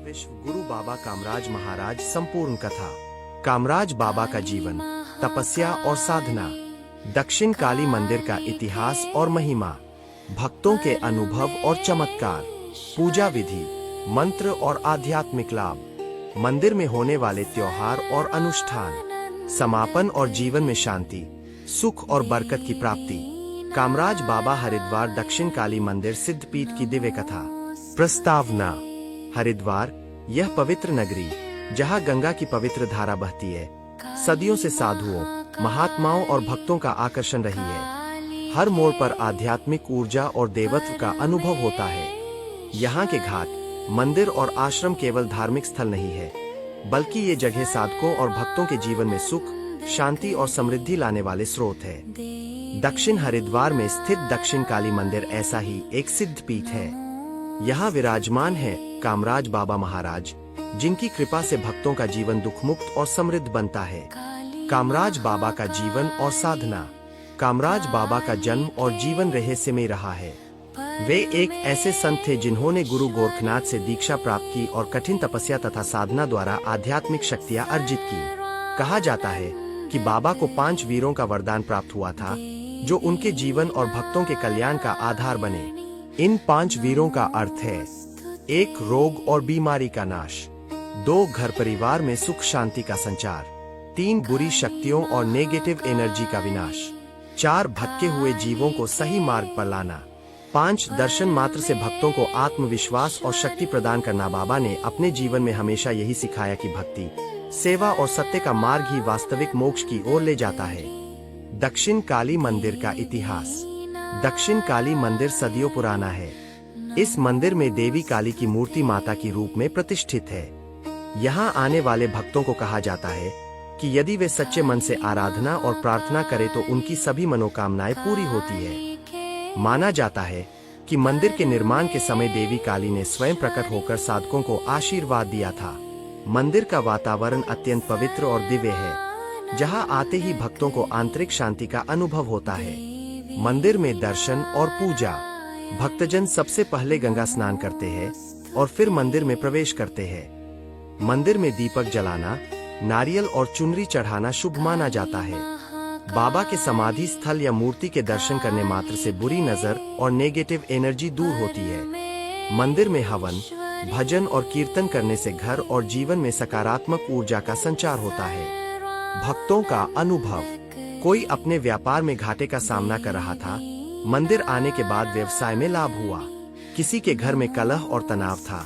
विश्व गुरु बाबा कामराज महाराज संपूर्ण कथा। कामराज बाबा का जीवन, तपस्या और साधना, दक्षिण काली मंदिर का इतिहास और महिमा, भक्तों के अनुभव और चमत्कार, पूजा विधि, मंत्र और आध्यात्मिक लाभ, मंदिर में होने वाले त्योहार और अनुष्ठान, समापन और जीवन में शांति, सुख और बरकत की प्राप्ति। कामराज बाबा हरिद्वार दक्षिण काली मंदिर सिद्धपीठ की दिव्य कथा। प्रस्तावना। हरिद्वार, यह पवित्र नगरी, जहाँ गंगा की पवित्र धारा बहती है, सदियों से साधुओं, महात्माओं और भक्तों का आकर्षण रही है। हर मोड़ पर आध्यात्मिक ऊर्जा और देवत्व का अनुभव होता है। यहाँ के घाट, मंदिर और आश्रम केवल धार्मिक स्थल नहीं है, बल्कि ये जगह साधकों और भक्तों के जीवन में सुख, शांति और समृद्धि लाने वाले स्रोत है। दक्षिण हरिद्वार में स्थित दक्षिण काली मंदिर ऐसा ही एक सिद्ध पीठ है। यहाँ विराजमान है कामराज बाबा महाराज, जिनकी कृपा से भक्तों का जीवन दुख मुक्त और समृद्ध बनता है। कामराज बाबा का जीवन और साधना। कामराज बाबा का जन्म और जीवन रहस्यमय रहा है। वे एक ऐसे संत थे जिन्होंने गुरु गोरखनाथ से दीक्षा प्राप्त की और कठिन तपस्या तथा साधना द्वारा आध्यात्मिक शक्तियां अर्जित की। कहा जाता है कि बाबा को 5 वीरों का वरदान प्राप्त हुआ था, जो उनके जीवन और भक्तों के कल्याण का आधार बने। इन 5 वीरों का अर्थ है: 1 रोग और बीमारी का नाश, 2 घर परिवार में सुख शांति का संचार, 3 बुरी शक्तियों और नेगेटिव एनर्जी का विनाश, 4 भटके हुए जीवों को सही मार्ग पर लाना, 5 दर्शन मात्र से भक्तों को आत्मविश्वास और शक्ति प्रदान करना। बाबा ने अपने जीवन में हमेशा यही सिखाया कि भक्ति, सेवा और सत्य का मार्ग ही वास्तविक मोक्ष की ओर ले जाता है। दक्षिण काली मंदिर का इतिहास। दक्षिण काली मंदिर सदियों पुराना है। इस मंदिर में देवी काली की मूर्ति माता की रूप में प्रतिष्ठित है। यहाँ आने वाले भक्तों को कहा जाता है कि यदि वे सच्चे मन से आराधना और प्रार्थना करें तो उनकी सभी मनोकामनाएं पूरी होती है। माना जाता है कि मंदिर के निर्माण के समय देवी काली ने स्वयं प्रकट होकर साधकों को आशीर्वाद दिया था। मंदिर का वातावरण अत्यंत पवित्र और दिव्य है, जहाँ आते ही भक्तों को आंतरिक शांति का अनुभव होता है। मंदिर में दर्शन और पूजा। भक्तजन सबसे पहले गंगा स्नान करते हैं और फिर मंदिर में प्रवेश करते हैं। मंदिर में दीपक जलाना, नारियल और चुनरी चढ़ाना शुभ माना जाता है। बाबा के समाधि स्थल या मूर्ति के दर्शन करने मात्र से बुरी नजर और नेगेटिव एनर्जी दूर होती है। मंदिर में हवन, भजन और कीर्तन करने से घर और जीवन में सकारात्मक ऊर्जा का संचार होता है। भक्तों का अनुभव। कोई अपने व्यापार में घाटे का सामना कर रहा था, मंदिर आने के बाद व्यवसाय में लाभ हुआ। किसी के घर में कलह और तनाव था,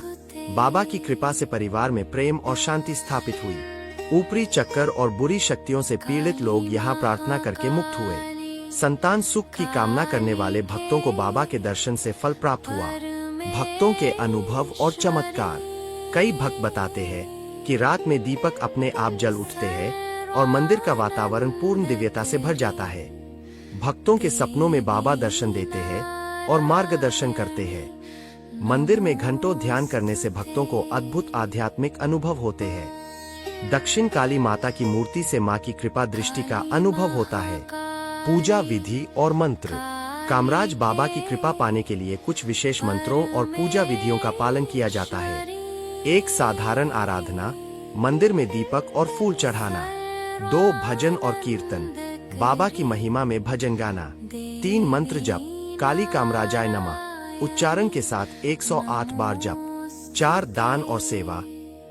बाबा की कृपा से परिवार में प्रेम और शांति स्थापित हुई। ऊपरी चक्कर और बुरी शक्तियों से पीड़ित लोग यहाँ प्रार्थना करके मुक्त हुए। संतान सुख की कामना करने वाले भक्तों को बाबा के दर्शन से फल प्राप्त हुआ। भक्तों के अनुभव और चमत्कार। कई भक्त बताते हैं कि रात में दीपक अपने आप जल उठते हैं और मंदिर का वातावरण पूर्ण दिव्यता से भर जाता है। भक्तों के सपनों में बाबा दर्शन देते हैं और मार्गदर्शन करते हैं। मंदिर में घंटों ध्यान करने से भक्तों को अद्भुत आध्यात्मिक अनुभव होते हैं। दक्षिण काली माता की मूर्ति से मां की कृपा दृष्टि का अनुभव होता है। पूजा विधि और मंत्र। कामराज बाबा की कृपा पाने के लिए कुछ विशेष मंत्रों और पूजा विधियों का पालन किया जाता है। 1 साधारण आराधना, मंदिर में दीपक और फूल चढ़ाना। 2 भजन और कीर्तन, बाबा की महिमा में भजन गाना। 3 मंत्र जप, काली कामराजाय नमः, उच्चारण के साथ 108 बार जप। 4 दान और सेवा,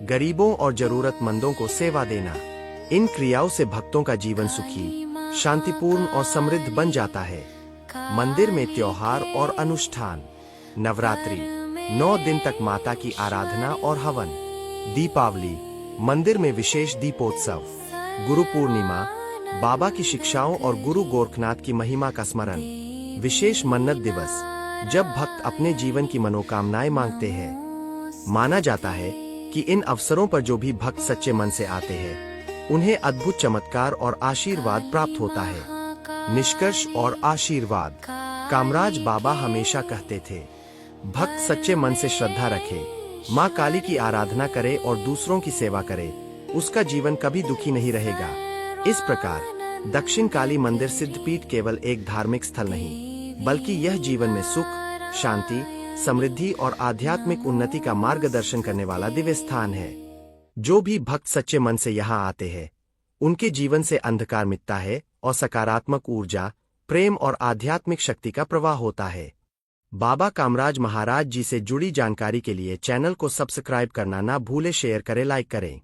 गरीबों और जरूरतमंदों को सेवा देना। इन क्रियाओं से भक्तों का जीवन सुखी, शांतिपूर्ण और समृद्ध बन जाता है। मंदिर में त्योहार और अनुष्ठान। नवरात्रि, 9 दिन तक माता की आराधना और हवन। दीपावली, मंदिर में विशेष दीपोत्सव। गुरु पूर्णिमा, बाबा की शिक्षाओं और गुरु गोरखनाथ की महिमा का स्मरण। विशेष मन्नत दिवस, जब भक्त अपने जीवन की मनोकामनाएं मांगते हैं। माना जाता है कि इन अवसरों पर जो भी भक्त सच्चे मन से आते हैं, उन्हें अद्भुत चमत्कार और आशीर्वाद प्राप्त होता है। निष्कर्ष और आशीर्वाद। कामराज बाबा हमेशा कहते थे, भक्त सच्चे मन से श्रद्धा रखे, माँ काली की आराधना करे और दूसरों की सेवा करे, उसका जीवन कभी दुखी नहीं रहेगा। इस प्रकार दक्षिण काली मंदिर सिद्धपीठ केवल एक धार्मिक स्थल नहीं, बल्कि यह जीवन में सुख, शांति, समृद्धि और आध्यात्मिक उन्नति का मार्गदर्शन करने वाला दिव्य स्थान है। जो भी भक्त सच्चे मन से यहाँ आते हैं, उनके जीवन से अंधकार मिटता है और सकारात्मक ऊर्जा, प्रेम और आध्यात्मिक शक्ति का प्रवाह होता है। बाबा कामराज महाराज जी से जुड़ी जानकारी के लिए चैनल को सब्सक्राइब करना ना भूले, शेयर करें, लाइक करें।